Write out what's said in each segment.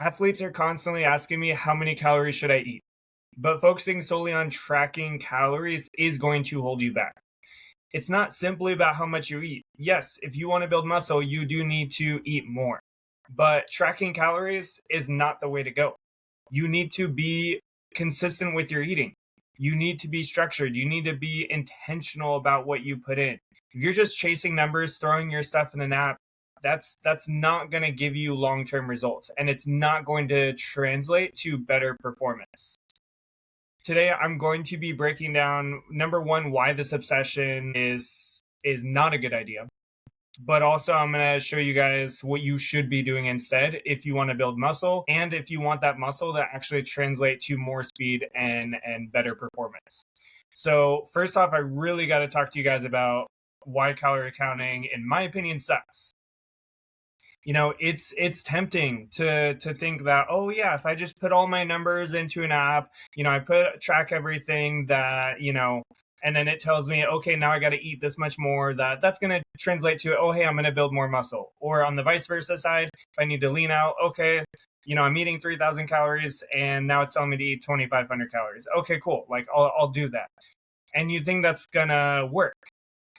Athletes are constantly asking me how many calories should I eat, but focusing solely on tracking calories is going to hold you back. It's not simply about how much you eat. Yes, if you want to build muscle, you do need to eat more, but tracking calories is not the way to go. You need to be consistent with your eating. You need to be structured. You need to be intentional about what you put in. If you're just chasing numbers, throwing your stuff in an app, that's not going to give you long-term results, and it's not going to translate to better performance. Today I'm going to be breaking down, number one, why this obsession is not a good idea, but also I'm going to show you guys what you should be doing instead if you want to build muscle, and if you want that muscle to actually translate to more speed and better performance. So first off, I really got to talk to you guys about why calorie counting, in my opinion, sucks. It's tempting to think that, oh yeah, if I just put all my numbers into an app, I track everything that, and then it tells me, okay, now I got to eat this much more, that's going to translate to, oh hey, I'm going to build more muscle. Or on the vice versa side, if I need to lean out, okay, I'm eating 3,000 calories and now it's telling me to eat 2,500 calories. Okay, cool, like I'll do that. And you think that's gonna work.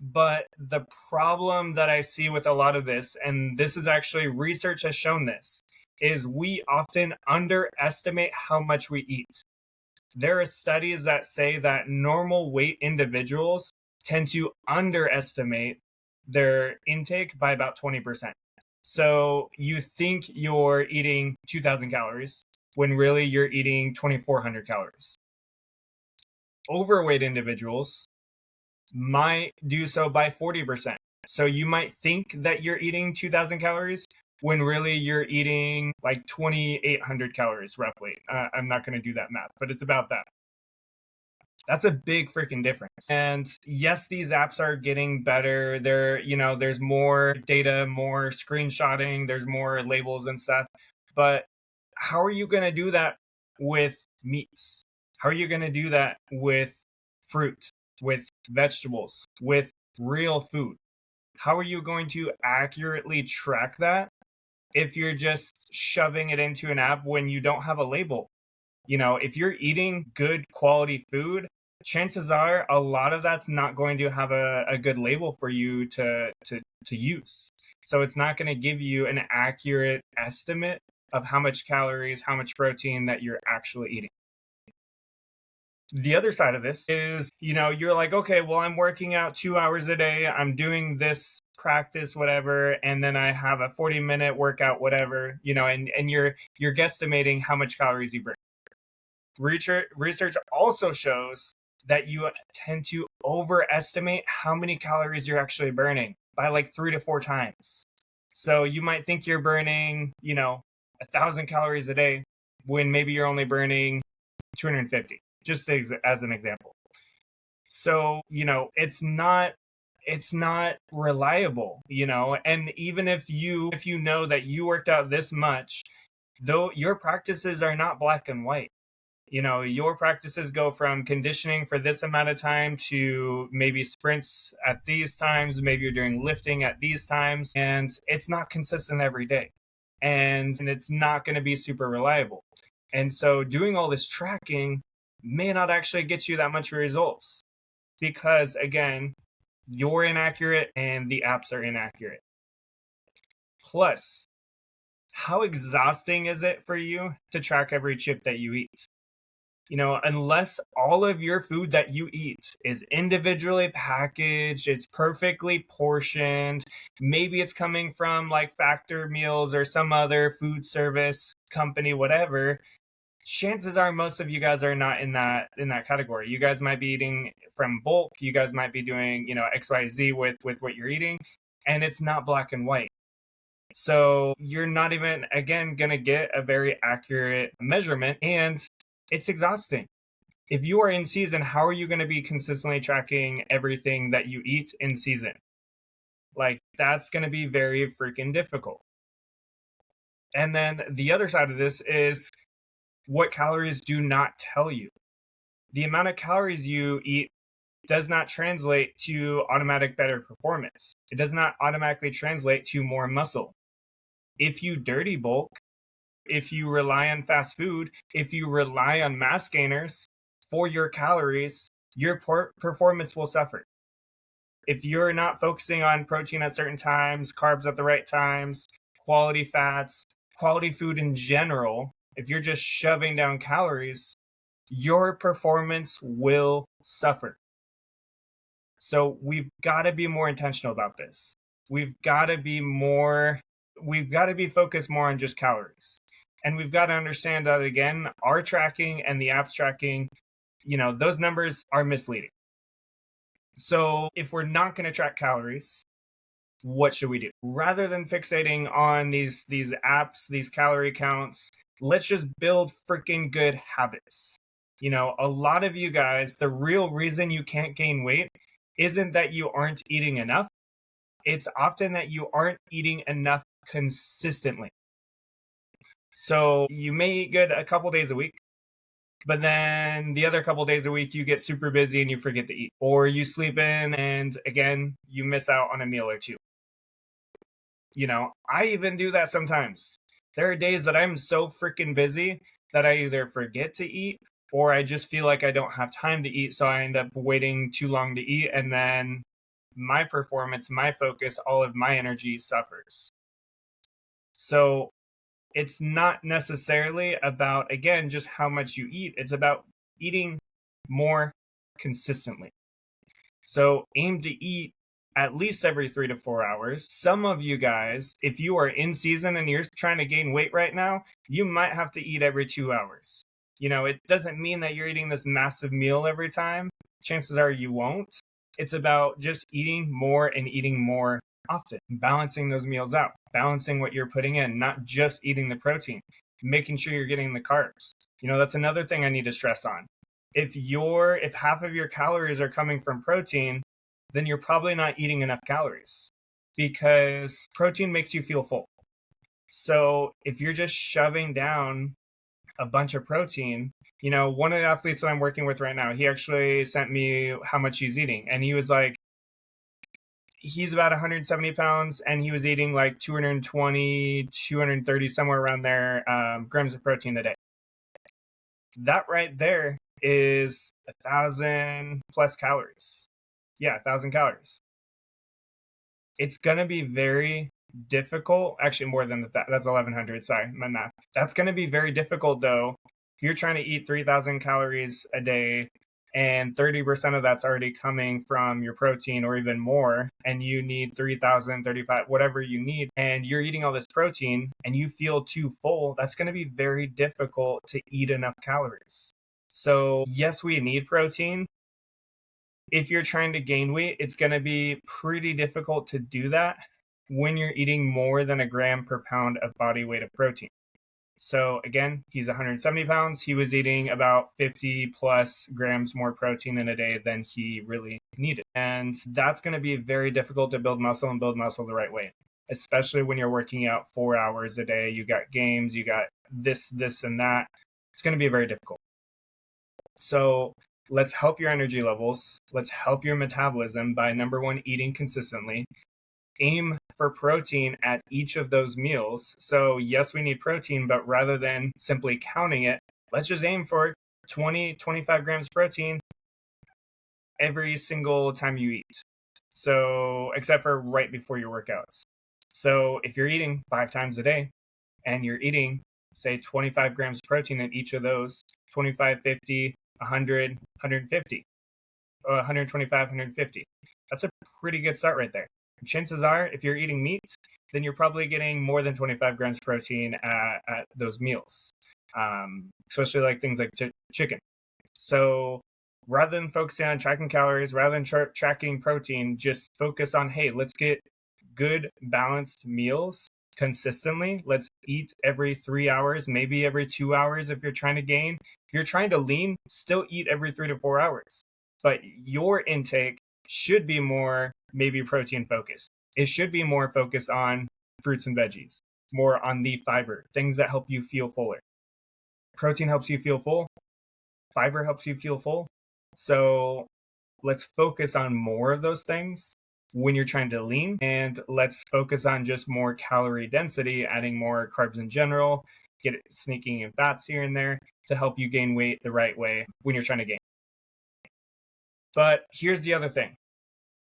But the problem that I see with a lot of this, and this is actually, research has shown this, is we often underestimate how much we eat. There are studies that say that normal weight individuals tend to underestimate their intake by about 20%. So you think you're eating 2,000 calories when really you're eating 2,400 calories. Overweight individuals might do so by 40%. So you might think that you're eating 2,000 calories when really you're eating like 2,800 calories roughly. I'm not going to do that math, but it's about that. That's a big freaking difference. And yes, these apps are getting better. There's more data, more screenshotting, there's more labels and stuff. But how are you going to do that with meats? How are you going to do that with fruit, with vegetables, with real food? How are you going to accurately track that if you're just shoving it into an app when you don't have a label? If you're eating good quality food, chances are a lot of that's not going to have a good label for you to use. So it's not going to give you an accurate estimate of how much calories, how much protein that you're actually eating. The other side of this is, you're like, okay, well, I'm working out 2 hours a day, I'm doing this practice, whatever, and then I have a 40-minute workout, whatever, and you're guesstimating how much calories you burn. Research also shows that you tend to overestimate how many calories you're actually burning by like 3 to 4 times. So you might think you're burning, 1,000 calories a day when maybe you're only burning 250, just as an example. So, it's not reliable, and even if you know that you worked out this much, though your practices are not black and white. Your practices go from conditioning for this amount of time to maybe sprints at these times, maybe you're doing lifting at these times, and it's not consistent every day. And it's not going to be super reliable. And so doing all this tracking may not actually get you that much results because, again, you're inaccurate and the apps are inaccurate. Plus, how exhausting is it for you to track every chip that you eat? Unless all of your food that you eat is individually packaged, it's perfectly portioned, maybe it's coming from like Factor Meals or some other food service company, whatever, chances are most of you guys are not in that category. You guys might be eating from bulk, you guys might be doing, XYZ with what you're eating, and it's not black and white. So you're not even, again, going to get a very accurate measurement, and it's exhausting. If you are in season, how are you going to be consistently tracking everything that you eat in season? Like, that's going to be very freaking difficult. And then the other side of this is what calories do not tell you. The amount of calories you eat does not translate to automatic better performance. It does not automatically translate to more muscle. If you dirty bulk, if you rely on fast food, if you rely on mass gainers for your calories, your performance will suffer. If you're not focusing on protein at certain times, carbs at the right times, quality fats, quality food in general, if you're just shoving down calories, your performance will suffer. So we've got to be more intentional about this. We've got to be focused more on just calories. And we've got to understand that, again, our tracking and the app's tracking, those numbers are misleading. So if we're not going to track calories, what should we do? Rather than fixating on these apps, these calorie counts, let's just build freaking good habits. A lot of you guys, the real reason you can't gain weight isn't that you aren't eating enough. It's often that you aren't eating enough consistently. So you may eat good a couple days a week, but then the other couple days a week you get super busy and you forget to eat, or you sleep in and again you miss out on a meal or two. I even do that sometimes. There are days that I'm so freaking busy that I either forget to eat or I just feel like I don't have time to eat, so I end up waiting too long to eat, and then my performance, my focus, all of my energy suffers. So it's not necessarily about, again, just how much you eat. It's about eating more consistently. So aim to eat at least every 3 to 4 hours. Some of you guys, if you are in season and you're trying to gain weight right now, you might have to eat every 2 hours. It doesn't mean that you're eating this massive meal every time. Chances are you won't. It's about just eating more and eating more often, balancing those meals out, balancing what you're putting in, not just eating the protein, making sure you're getting the carbs. That's another thing I need to stress on. If half of your calories are coming from protein, then you're probably not eating enough calories, because protein makes you feel full. So if you're just shoving down a bunch of protein, one of the athletes that I'm working with right now, he actually sent me how much he's eating. And he was like, he's about 170 pounds and he was eating like 220, 230, somewhere around there, grams of protein a day. That right there is 1,000 plus calories. Yeah, 1,000 calories. It's going to be very difficult. Actually, more than that. That's 1,100. Sorry, my math. That's going to be very difficult, though. If you're trying to eat 3,000 calories a day and 30% of that's already coming from your protein or even more, and you need 3,000, 35, whatever you need, and you're eating all this protein and you feel too full, that's going to be very difficult to eat enough calories. So yes, we need protein. If you're trying to gain weight, it's going to be pretty difficult to do that when you're eating more than a gram per pound of body weight of protein. So again, he's 170 pounds. He was eating about 50 plus grams more protein in a day than he really needed. And that's going to be very difficult to build muscle and build muscle the right way, especially when you're working out 4 hours a day. You got games, you got this, and that. It's going to be very difficult. So let's help your energy levels. Let's help your metabolism by, number one, eating consistently. Aim for protein at each of those meals. So yes, we need protein, but rather than simply counting it, let's just aim for 20, 25 grams protein every single time you eat. So except for right before your workouts. So if you're eating 5 times a day and you're eating, say, 25 grams of protein in each of those, 25, 50, 100, 150, 125, 150. That's a pretty good start right there. Chances are, if you're eating meat, then you're probably getting more than 25 grams protein at those meals, especially like things like chicken. So rather than focusing on tracking calories, rather than tracking protein, just focus on, hey, let's get good balanced meals consistently. Let's eat every 3 hours, maybe every 2 hours if you're trying to gain. If you're trying to lean, still eat every 3 to 4 hours. But your intake should be more maybe protein focused. It should be more focused on fruits and veggies, more on the fiber, things that help you feel fuller. Protein helps you feel full. Fiber helps you feel full. So let's focus on more of those things when you're trying to lean, and let's focus on just more calorie density, adding more carbs in general, get it sneaking in fats here and there to help you gain weight the right way when you're trying to gain. But here's the other thing.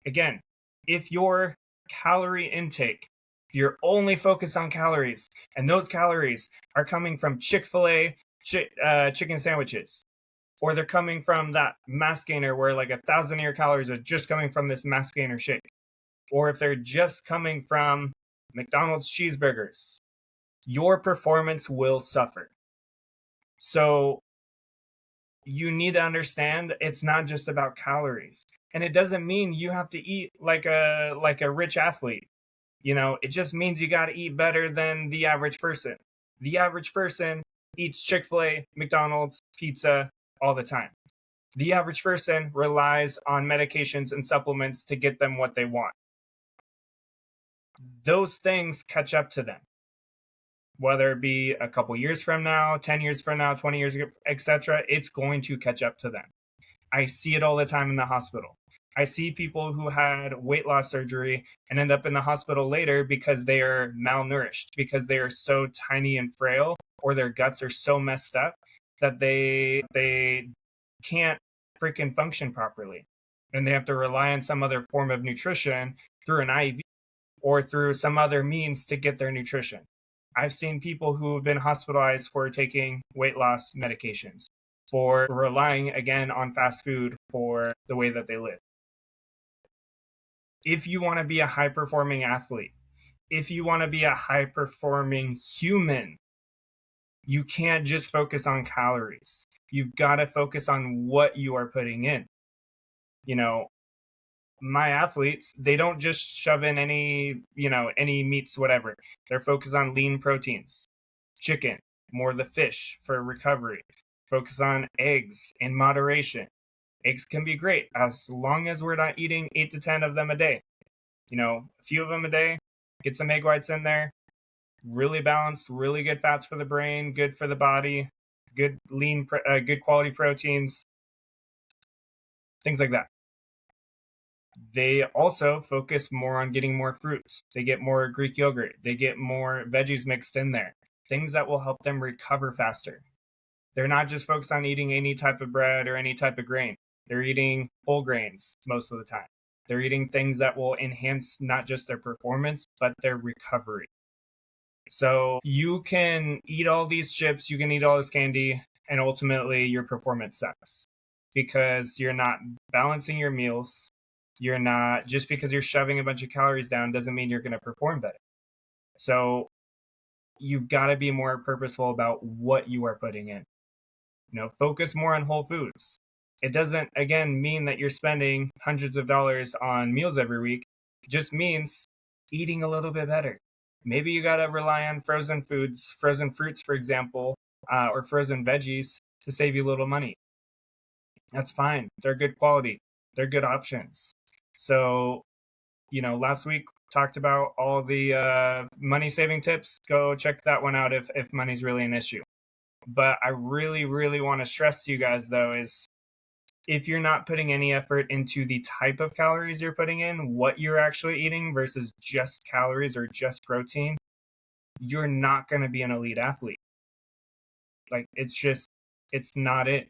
Again, if your calorie intake, if you're only focused on calories, and those calories are coming from Chick-fil-A chicken sandwiches, or they're coming from that mass gainer where like 1,000 of your calories are just coming from this mass gainer shake, or if they're just coming from McDonald's cheeseburgers, your performance will suffer. So you need to understand it's not just about calories. And it doesn't mean you have to eat like a rich athlete. It just means you got to eat better than the average person. The average person eats Chick-fil-A, McDonald's, pizza all the time. The average person relies on medications and supplements to get them what they want. Those things catch up to them. Whether it be a couple years from now, 10 years from now, 20 years, etc., it's going to catch up to them. I see it all the time in the hospital. I see people who had weight loss surgery and end up in the hospital later because they are malnourished, because they are so tiny and frail, or their guts are so messed up that they can't freaking function properly. And they have to rely on some other form of nutrition through an IV or through some other means to get their nutrition. I've seen people who have been hospitalized for taking weight loss medications, for relying again on fast food for the way that they live. If you want to be a high performing athlete, if you want to be a high performing human, you can't just focus on calories. You've got to focus on what you are putting in. My athletes, they don't just shove in any meats, whatever. They're focused on lean proteins, chicken, more of the fish for recovery. Focus on eggs in moderation. Eggs can be great as long as we're not eating 8 to 10 of them a day. A few of them a day, get some egg whites in there. Really balanced, really good fats for the brain, good for the body, good good quality proteins, things like that. They also focus more on getting more fruits. They get more Greek yogurt. They get more veggies mixed in there, things that will help them recover faster. They're not just focused on eating any type of bread or any type of grain. They're eating whole grains most of the time. They're eating things that will enhance not just their performance, but their recovery. So you can eat all these chips, you can eat all this candy, and ultimately your performance sucks because you're not balancing your meals. You're not, just because you're shoving a bunch of calories down doesn't mean you're going to perform better. So you've got to be more purposeful about what you are putting in. Focus more on whole foods. It doesn't, again, mean that you're spending hundreds of dollars on meals every week. It just means eating a little bit better. Maybe you got to rely on frozen foods, frozen fruits, for example, or frozen veggies to save you a little money. That's fine. They're good quality. They're good options. So, last week talked about all the money saving tips. Go check that one out if money's really an issue. But I really, really want to stress to you guys, though, is if you're not putting any effort into the type of calories you're putting in, what you're actually eating versus just calories or just protein, you're not going to be an elite athlete. Like, it's not it.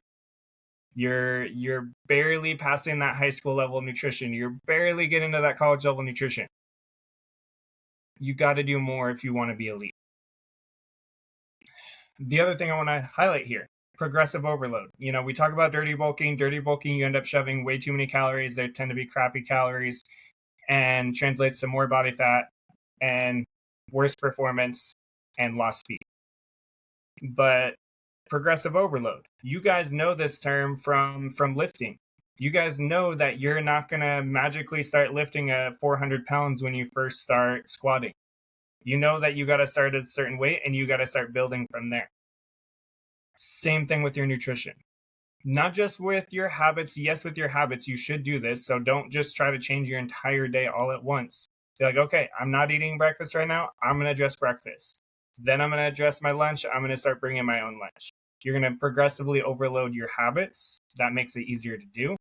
You're barely passing that high school level of nutrition. You're barely getting to that college level nutrition. You got to do more if you want to be elite. The other thing I want to highlight here, progressive overload. We talk about dirty bulking. Dirty bulking, you end up shoving way too many calories. They tend to be crappy calories and translates to more body fat and worse performance and lost speed. But progressive overload, you guys know this term from lifting. You guys know that you're not going to magically start lifting at 400 pounds when you first start squatting. You know that you got to start at a certain weight and you got to start building from there. Same thing with your nutrition. Not just with your habits. Yes, with your habits, you should do this. So don't just try to change your entire day all at once. Be like, okay, I'm not eating breakfast right now. I'm going to address breakfast. Then I'm going to address my lunch. I'm going to start bringing my own lunch. You're going to progressively overload your habits. That makes it easier to do.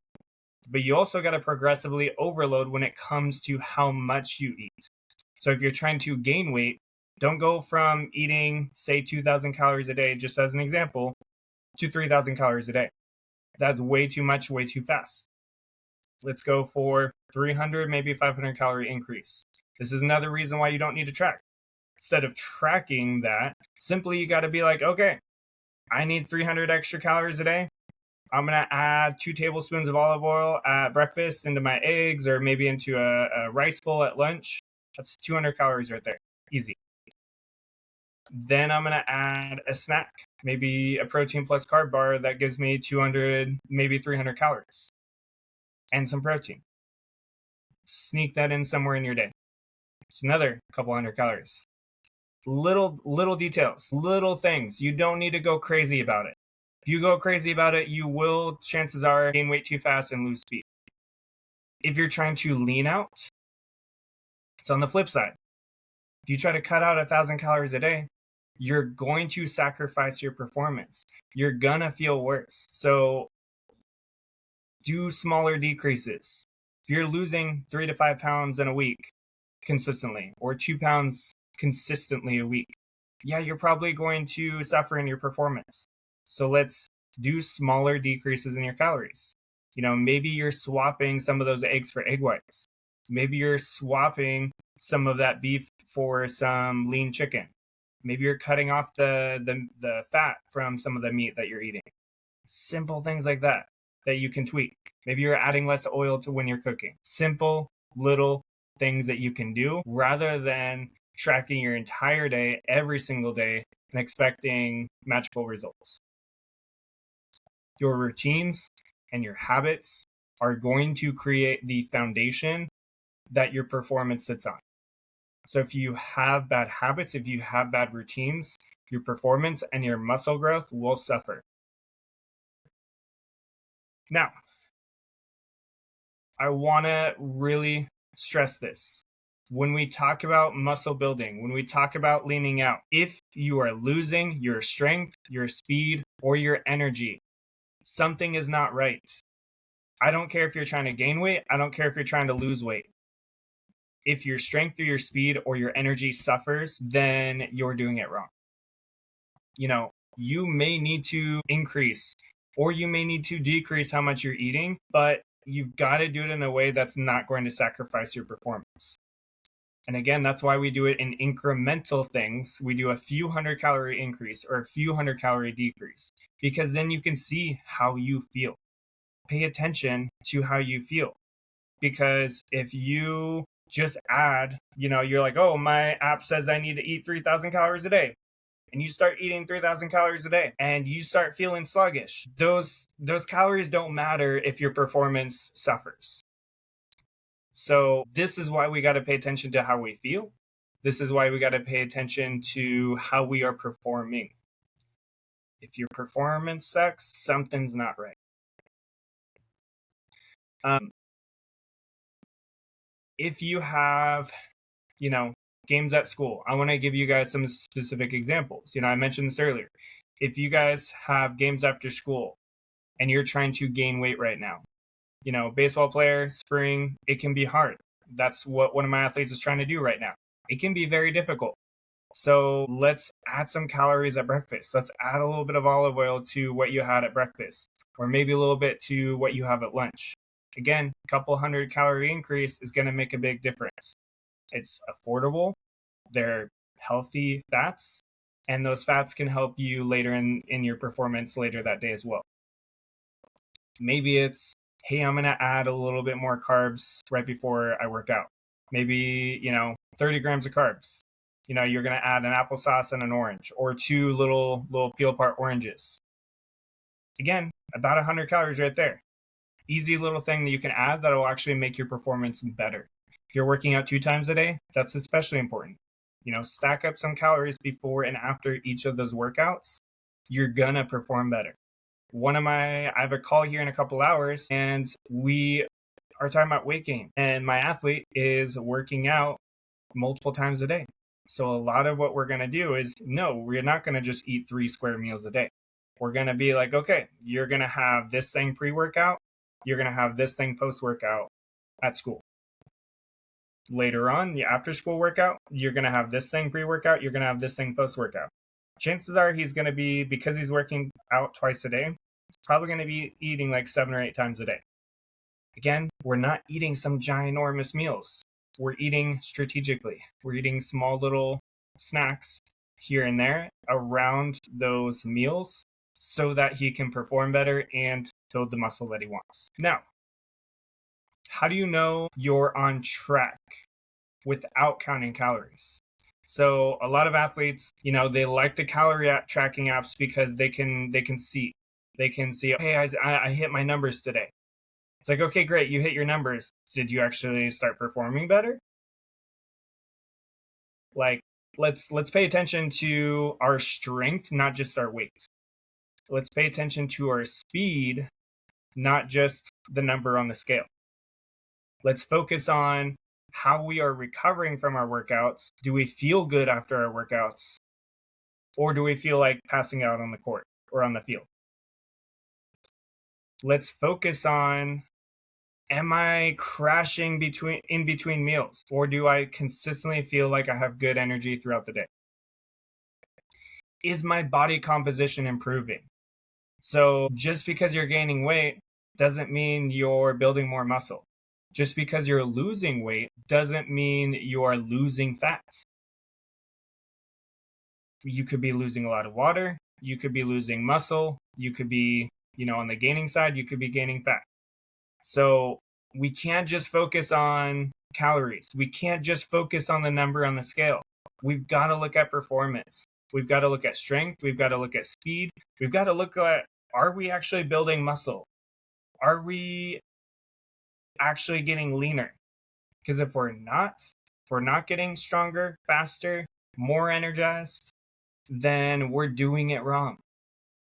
But you also got to progressively overload when it comes to how much you eat. So if you're trying to gain weight, Don't go from eating, say, 2,000 calories a day, just as an example, to 3,000 calories a day. That's way too much, way too fast. Let's go for 300, maybe 500 calorie increase. This is another reason why you don't need to track. Instead of tracking that, simply you got to be like, okay, I need 300 extra calories a day. I'm going to add 2 tablespoons of olive oil at breakfast into my eggs, or maybe into a rice bowl at lunch. That's 200 calories right there. Easy. Then I'm going to add a snack, maybe a protein plus carb bar that gives me 200, maybe 300 calories and some protein. Sneak that in somewhere in your day. It's another couple hundred calories. Little details, little things. You don't need to go crazy about it. If you go crazy about it, you will, chances are, gain weight too fast and lose speed. If you're trying to lean out, it's on the flip side. If you try to cut out 1,000 calories a day, you're going to sacrifice your performance. You're gonna feel worse. So do smaller decreases. If you're losing 3 to 5 pounds in a week consistently, or 2 pounds consistently a week, yeah, you're probably going to suffer in your performance. So let's do smaller decreases in your calories. Maybe you're swapping some of those eggs for egg whites. Maybe you're swapping some of that beef for some lean chicken. Maybe you're cutting off the fat from some of the meat that you're eating. Simple things like that you can tweak. Maybe you're adding less oil to when you're cooking. Simple little things that you can do, rather than tracking your entire day every single day and expecting magical results. Your routines and your habits are going to create the foundation that your performance sits on. So if you have bad habits, if you have bad routines, your performance and your muscle growth will suffer. Now, I want to really stress this. When we talk about muscle building, when we talk about leaning out, if you are losing your strength, your speed, or your energy, something is not right. I don't care if you're trying to gain weight. I don't care if you're trying to lose weight. If your strength or your speed or your energy suffers, then you're doing it wrong. You may need to increase, or you may need to decrease how much you're eating, but you've got to do it in a way that's not going to sacrifice your performance. And again, that's why we do it in incremental things. We do a few 100-calorie increase or a few 100-calorie decrease, because then you can see how you feel. Pay attention to how you feel. Because if you just add, you're like, oh, my app says I need to eat 3,000 calories a day. And you start eating 3,000 calories a day and you start feeling sluggish. Those calories don't matter if your performance suffers. So this is why we got to pay attention to how we feel. This is why we got to pay attention to how we are performing. If your performance sucks, something's not right. If you have, games at school, I want to give you guys some specific examples. I mentioned this earlier. If you guys have games after school and you're trying to gain weight right now, baseball player, spring, it can be hard. That's what one of my athletes is trying to do right now. It can be very difficult. So let's add some calories at breakfast. Let's add a little bit of olive oil to what you had at breakfast, or maybe a little bit to what you have at lunch. Again, a couple 100-calorie increase is going to make a big difference. It's affordable. They're healthy fats, and those fats can help you later in your performance later that day as well. Maybe it's, hey, I'm going to add a little bit more carbs right before I work out. Maybe, 30 grams of carbs. You're going to add an applesauce and an orange, or 2 little peel apart oranges. Again, about 100 calories right there. Easy little thing that you can add that will actually make your performance better. If you're working out 2 times a day, that's especially important. Stack up some calories before and after each of those workouts. You're going to perform better. I have a call here in a couple hours, and we are talking about weight gain. And my athlete is working out multiple times a day. So a lot of what we're going to do is, no, we're not going to just eat 3 square meals a day. We're going to be like, okay, you're going to have this thing pre-workout. You're going to have this thing post-workout at school. Later on, the after school workout, you're going to have this thing pre-workout, you're going to have this thing post-workout. Chances are he's going to be, because he's working out twice a day, he's probably going to be eating like 7 or 8 times a day. Again, we're not eating some ginormous meals. We're eating strategically. We're eating small little snacks here and there around those meals so that he can perform better and build the muscle that he wants. Now, how do you know you're on track without counting calories? So a lot of athletes, they like the calorie tracking apps because they can see. They can see, hey, I hit my numbers today. It's like, okay, great, you hit your numbers. Did you actually start performing better? Like, let's pay attention to our strength, not just our weight. Let's pay attention to our speed, not just the number on the scale. Let's focus on how we are recovering from our workouts. Do we feel good after our workouts? Or do we feel like passing out on the court or on the field? Let's focus on, am I crashing in between meals? Or do I consistently feel like I have good energy throughout the day? Is my body composition improving? So just because you're gaining weight doesn't mean you're building more muscle. Just because you're losing weight doesn't mean you're losing fat. You could be losing a lot of water. You could be losing muscle. You could be, on the gaining side, you could be gaining fat. So we can't just focus on calories. We can't just focus on the number on the scale. We've got to look at performance. We've got to look at strength. We've got to look at speed. We've got to look at, are we actually building muscle? Are we actually getting leaner? Because if we're not getting stronger, faster, more energized, then we're doing it wrong.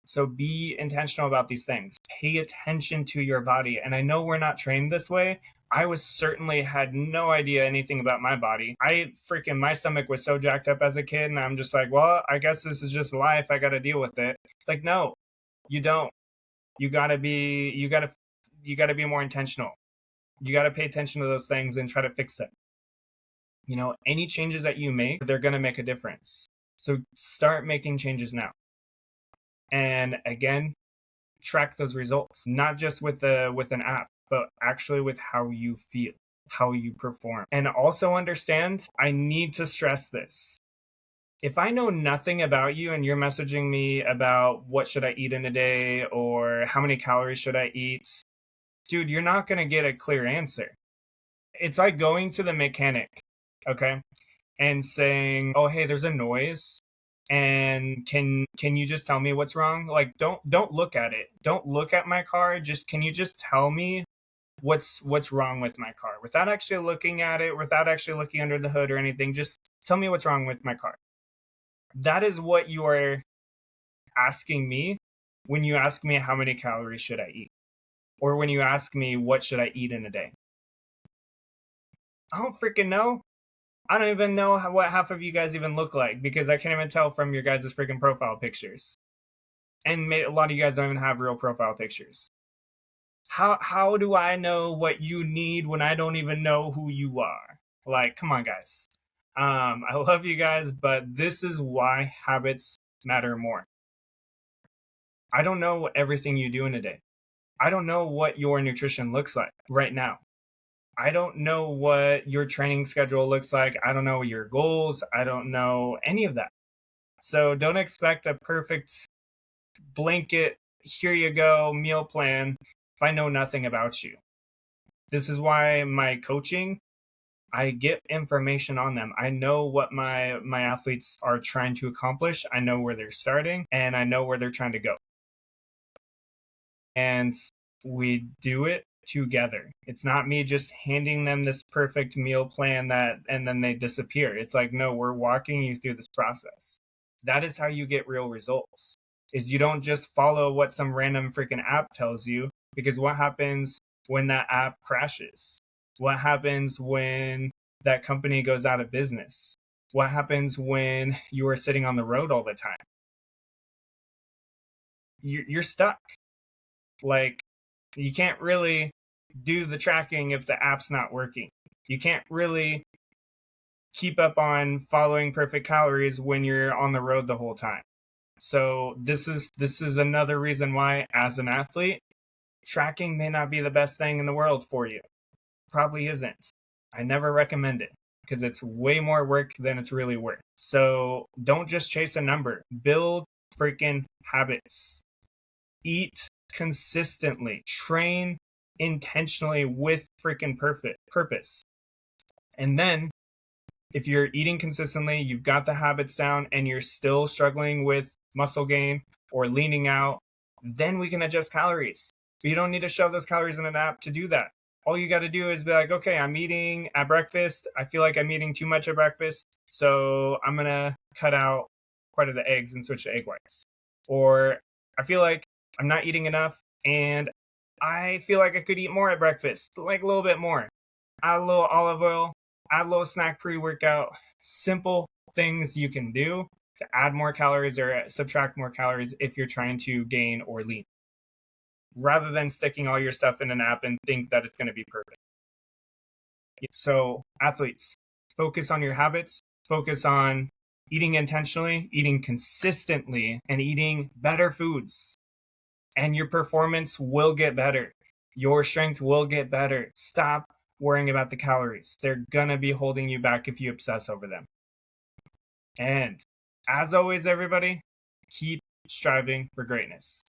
So be intentional about these things. Pay attention to your body. And I know we're not trained this way. I certainly had no idea anything about my body. My stomach was so jacked up as a kid, and I'm just like, well, I guess this is just life. I got to deal with it. It's like, no, you don't. You gotta be more intentional. You gotta pay attention to those things and try to fix them. Any changes that you make, they're gonna make a difference. So start making changes now. And again, track those results, not just with an app, but actually with how you feel, how you perform. And also understand, I need to stress this. If I know nothing about you and you're messaging me about what should I eat in a day or how many calories should I eat, dude, you're not going to get a clear answer. It's like going to the mechanic, okay, and saying, oh, hey, there's a noise. And can you just tell me what's wrong? Like, don't look at it. Don't look at my car. Can you just tell me what's wrong with my car without actually looking at it, without actually looking under the hood or anything? Just tell me what's wrong with my car. That is what you are asking me when you ask me how many calories should I eat, or when you ask me what should I eat in a day. I don't freaking know. I don't even know what half of you guys even look like, because I can't even tell from your guys' freaking profile pictures. And a lot of you guys don't even have real profile pictures. How do I know what you need when I don't even know who you are? Like, come on, guys. I love you guys, but this is why habits matter more. I don't know everything you do in a day. I don't know what your nutrition looks like right now. I don't know what your training schedule looks like. I don't know your goals. I don't know any of that. So don't expect a perfect blanket, here you go, meal plan if I know nothing about you. This is why my coaching, I get information on them. I know what my athletes are trying to accomplish. I know where they're starting, and I know where they're trying to go. And we do it together. It's not me just handing them this perfect meal plan and then they disappear. It's like, no, we're walking you through this process. That is how you get real results. Is you don't just follow what some random freaking app tells you, because what happens when that app crashes? What happens when that company goes out of business? What happens when you are sitting on the road all the time? You're stuck. Like, you can't really do the tracking if the app's not working. You can't really keep up on following perfect calories when you're on the road the whole time. So this is another reason why, as an athlete, tracking may not be the best thing in the world for you. Probably isn't. I never recommend it because it's way more work than it's really worth. So don't just chase a number. Build freaking habits. Eat consistently. Train intentionally with freaking purpose. And then if you're eating consistently, you've got the habits down, and you're still struggling with muscle gain or leaning out, then we can adjust calories. But you don't need to shove those calories in an app to do that. All you got to do is be like, okay, I'm eating at breakfast. I feel like I'm eating too much at breakfast, so I'm going to cut out part of the eggs and switch to egg whites. Or I feel like I'm not eating enough, and I feel like I could eat more at breakfast, like a little bit more. Add a little olive oil, add a little snack pre-workout. Simple things you can do to add more calories or subtract more calories if you're trying to gain or lean, rather than sticking all your stuff in an app and think that it's going to be perfect. So athletes, focus on your habits, focus on eating intentionally, eating consistently, and eating better foods. And your performance will get better. Your strength will get better. Stop worrying about the calories. They're gonna be holding you back if you obsess over them. And as always, everybody, keep striving for greatness.